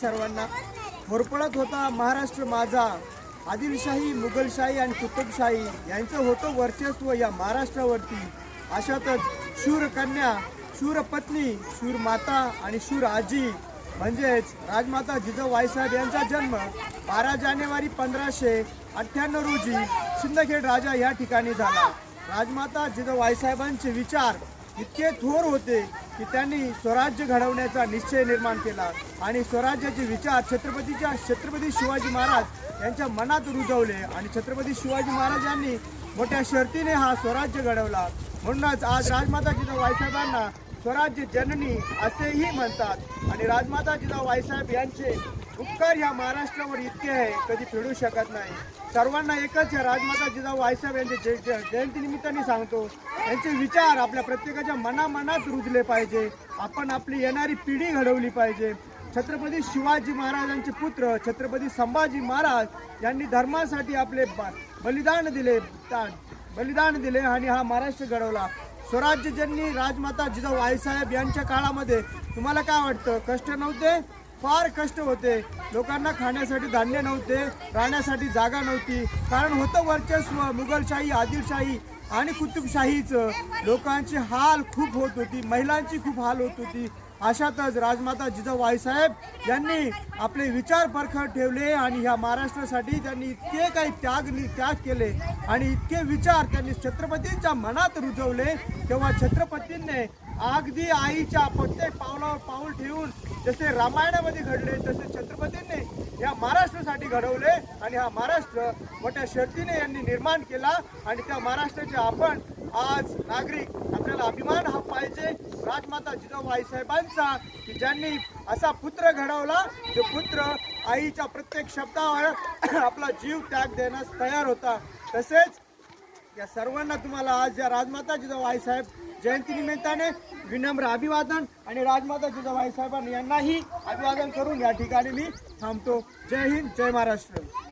सर्वांना होरपळत होता महाराष्ट्र माझा। आदिलशाही, मुघलशाही आणि कुतुबशाही यांचं होतं वर्चस्व या महाराष्ट्रावरती। अशातच शूर कन्या, शूर पत्नी, शूर माता आणि शूर आजी म्हणजेच राजमाता जिजाऊ आईसाहेब यांचा जन्म 12 जानेवारी 1598 रोजी शिंदखेड राजा या ठिकाणी झाला। राजमाता जिजाऊ आईसाहेबांचे विचार इतके थोर होते की त्यांनी स्वराज्य घडवण्याचा निश्चय निर्माण केला आणि स्वराज्याचे विचार छत्रपती शिवाजी महाराज यांच्या मनात रुजवले आणि छत्रपती शिवाजी महाराज यांनी मोठ्या शर्तीने हा स्वराज्य घडवला। म्हणूनच आज राजमाता जिजाऊ आईसाहेबांना स्वराज्य जननी असेही म्हणतात आणि राजमाता जिजाऊ आईसाहेब यांचे उपकार या महाराष्ट्रावर इतके आहे कधी फेडू शकत नाही। सर्वांना एकच या राजमाता जिजाऊ आईसाहेब यांचे जयंती निमित्ताने सांगतो, यांचे विचार आपल्या प्रत्येकाच्या मनामनात रुजले पाहिजे। आपण आपली येणारी पिढी घडवली पाहिजे। छत्रपती शिवाजी महाराजांचे पुत्र छत्रपती संभाजी महाराज यांनी धर्मासाठी आपले बलिदान दिले आणि हा महाराष्ट्र घडवला। स्वराज्यजननी राजमाता जिजाऊ आईसाहेब यांच्या काळामध्ये तुम्हाला काय वाटतं, कष्ट नव्हते? फार कष्ट होते। लोकांना खाण्यासाठी धान्य नव्हते, राहण्यासाठी जागा नव्हती, कारण होतं वर्चस्व मुघलशाही, आदिलशाही आणि कुतुबशाहीचं। लोकांची हाल खूप होत होती, महिलांची खूप हाल होत होती। अशातच राजमाता जिजाऊ आईसाहेब यांनी आपले विचार परखड ठेवले आणि ह्या महाराष्ट्रासाठी त्यांनी इतके काही त्याग केले आणि इतके विचार त्यांनी छत्रपतींच्या मनात रुजवले। तेव्हा छत्रपतींनी अगदी आईच्या प्रत्येक पावलावर पाऊल ठेवून जसे रामायणामध्ये घडले तसे छत्रपतींनी या महाराष्ट्रासाठी घडवले आणि हा महाराष्ट्र मोठ्या शर्तीने यांनी निर्माण केला आणि त्या महाराष्ट्राचे आपण आज नागरिक आपल्याला अभिमान हा पाहिजे राजमाता जिजाऊ आईसाहेबांचा की ज्यांनी असा पुत्र घडवला जो पुत्र आईच्या प्रत्येक शब्दावर आपला जीव त्याग देण्यास तयार होता। तसेच या सर्वांना तुम्हाला आज या राजमाता जिजाऊ आईसाहेब जयंती निमित्ताने विनम्र अभिवादन आणि राजमाता जिजाऊ आईसाहेबांना यांनाही अभिवादन करून या ठिकाणी मी थांबतो। जय हिंद, जय महाराष्ट्र।